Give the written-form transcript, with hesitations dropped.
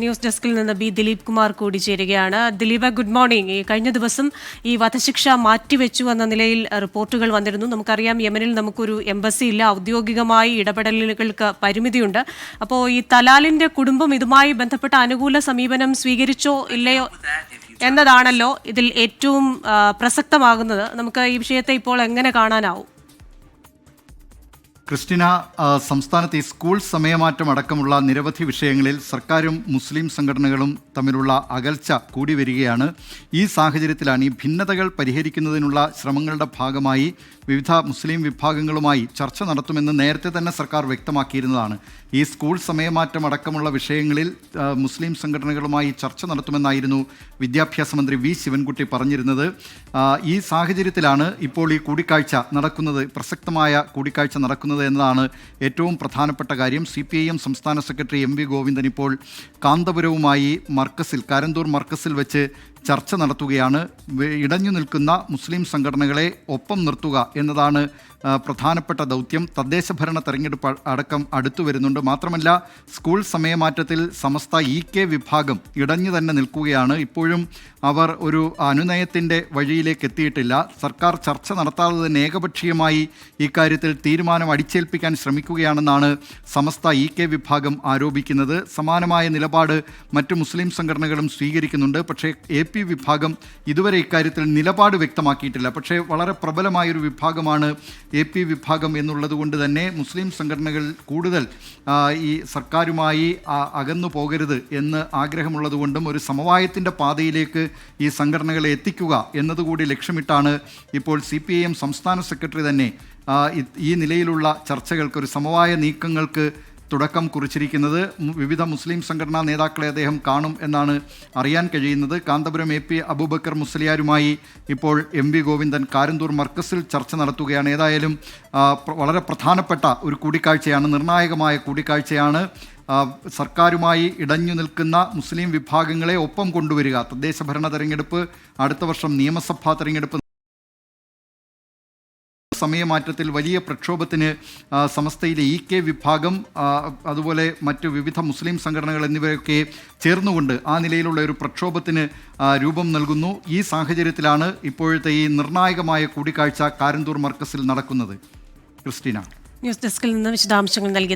News ഡെസ്കിൽ നിന്ന് B Dileep Kumar കൂടി ചേരുകയാണ്. Dilip, good morning. കഴിഞ്ഞ ദിവസം ഈ വധശിക്ഷ മാറ്റിവെച്ചു എന്ന നിലയിൽ റിപ്പോർട്ടുകൾ വന്നിരുന്നു. നമുക്കറിയാം, യമനിൽ നമുക്കൊരു എംബസി ഇല്ല, ഔദ്യോഗികമായി ഇടപെടലുകൾക്ക് പരിമിതിയുണ്ട്. അപ്പോൾ ഈ തലാലിന്റെ കുടുംബം ഇതുമായി ബന്ധപ്പെട്ട അനുകൂല സമീപനം സ്വീകരിച്ചോ ഇല്ലയോ എന്നതാണല്ലോ ഇതിൽ ഏറ്റവും പ്രസക്തമാകുന്നത്. നമുക്ക് ഈ വിഷയത്തെ ഇപ്പോൾ എങ്ങനെ കാണാനാവും? ക്രിസ്റ്റിന, സംസ്ഥാനത്ത് ഈ സ്കൂൾ സമയമാറ്റം അടക്കമുള്ള നിരവധി വിഷയങ്ങളിൽ സർക്കാരും മുസ്ലിം സംഘടനകളും തമ്മിലുള്ള അകൽച്ച കൂടി വരികയാണ്. ഈ സാഹചര്യത്തിലാണ് ഈ ഭിന്നതകൾ പരിഹരിക്കുന്നതിനുള്ള ശ്രമങ്ങളുടെ ഭാഗമായി വിവിധ മുസ്ലിം വിഭാഗങ്ങളുമായി ചർച്ച നടത്തുമെന്ന് നേരത്തെ തന്നെ സർക്കാർ വ്യക്തമാക്കിയിരുന്നതാണ്. ഈ സ്കൂൾ സമയമാറ്റം അടക്കമുള്ള വിഷയങ്ങളിൽ മുസ്ലിം സംഘടനകളുമായി ചർച്ച നടത്തുമെന്നായിരുന്നു വിദ്യാഭ്യാസ മന്ത്രി വി ശിവൻകുട്ടി പറഞ്ഞിരുന്നത്. ഈ സാഹചര്യത്തിലാണ് ഇപ്പോൾ ഈ കൂടിക്കാഴ്ച നടക്കുന്നത്, പ്രസക്തമായ കൂടിക്കാഴ്ച നടക്കുന്നത് എന്നതാണ് ഏറ്റവും പ്രധാനപ്പെട്ട കാര്യം. CPIM സംസ്ഥാന സെക്രട്ടറി MV ഗോവിന്ദൻ ഇപ്പോൾ കാന്തപുരവുമായി കാരന്തൂർ മർക്കസിൽ വെച്ച് ചർച്ച നടത്തുകയാണ്. ഇടഞ്ഞു നിൽക്കുന്ന മുസ്ലിം സംഘടനകളെ ഒപ്പം നിർത്തുക എന്നതാണ് പ്രധാനപ്പെട്ട ദൗത്യം. തദ്ദേശ ഭരണ തെരഞ്ഞെടുപ്പ് അടക്കം അടുത്തു വരുന്നുണ്ട്. മാത്രമല്ല, സ്കൂൾ സമയമാറ്റത്തിൽ സമസ്ത EK വിഭാഗം ഇടഞ്ഞു തന്നെ നിൽക്കുകയാണ്. ഇപ്പോഴും അവർ ഒരു അനുനയത്തിൻ്റെ വഴിയിലേക്ക് എത്തിയിട്ടില്ല. സർക്കാർ ചർച്ച നടത്താതെ തന്നെ ഏകപക്ഷീയമായി ഇക്കാര്യത്തിൽ തീരുമാനം അടിച്ചേൽപ്പിക്കാൻ ശ്രമിക്കുകയാണെന്നാണ് സമസ്ത EK വിഭാഗം ആരോപിക്കുന്നത്. സമാനമായ നിലപാട് മറ്റു മുസ്ലിം സംഘടനകളും സ്വീകരിക്കുന്നുണ്ട്. പക്ഷേ AP വിഭാഗം ഇതുവരെ ഇക്കാര്യത്തിൽ നിലപാട് വ്യക്തമാക്കിയിട്ടില്ല. പക്ഷേ വളരെ പ്രബലമായൊരു വിഭാഗമാണ് AP വിഭാഗം എന്നുള്ളത് കൊണ്ട് തന്നെ മുസ്ലിം സംഘടനകൾ കൂടുതൽ ഈ സർക്കാരുമായി അകന്നു പോകരുത് എന്ന് ആഗ്രഹമുള്ളതുകൊണ്ടും ഒരു സമവായത്തിൻ്റെ പാതയിലേക്ക് ഈ സംഘടനകളെ എത്തിക്കുക എന്നതുകൂടി ലക്ഷ്യമിട്ടാണ് ഇപ്പോൾ CPIM സംസ്ഥാന സെക്രട്ടറി തന്നെ ഈ നിലയിലുള്ള ചർച്ചകൾക്ക്, ഒരു സമവായ നീക്കങ്ങൾക്ക് തുടക്കം കുറിച്ചിരിക്കുന്നത്. വിവിധ മുസ്ലിം സംഘടനാ നേതാക്കളെ അദ്ദേഹം കാണും എന്നാണ് അറിയാൻ കഴിയുന്നത്. കാന്തപുരം AP അബൂബക്കർ മുസ്ലിയാരുമായി ഇപ്പോൾ MV ഗോവിന്ദൻ കാരന്തൂർ മർക്കസിൽ ചർച്ച നടത്തുകയാണ്. ഏതായാലും വളരെ പ്രധാനപ്പെട്ട ഒരു കൂടിക്കാഴ്ചയാണ്, നിർണായകമായ കൂടിക്കാഴ്ചയാണ്. സർക്കാരുമായി ഇടഞ്ഞു നിൽക്കുന്ന മുസ്ലിം വിഭാഗങ്ങളെ ഒപ്പം കൊണ്ടുവരിക. തദ്ദേശ ഭരണ തെരഞ്ഞെടുപ്പ്, അടുത്ത വർഷം നിയമസഭാ തെരഞ്ഞെടുപ്പ്, സമയമാറ്റത്തിൽ വലിയ പ്രക്ഷോഭത്തിന് സമസ്തയിലെ EK വിഭാഗം അതുപോലെ മറ്റു വിവിധ മുസ്ലിം സംഘടനകൾ എന്നിവയൊക്കെ ചേർന്നുകൊണ്ട് ആ നിലയിലുള്ള ഒരു പ്രക്ഷോഭത്തിന് രൂപം നൽകുന്നു. ഈ സാഹചര്യത്തിലാണ് ഇപ്പോഴത്തെ ഈ നിർണായകമായ കൂടിക്കാഴ്ച കാരന്തൂർ മർക്കസിൽ നടക്കുന്നത്. ക്രിസ്റ്റീന, ന്യൂസ് ഡെസ്കിൽ നിന്ന് വിശദാംശങ്ങൾ നൽകി.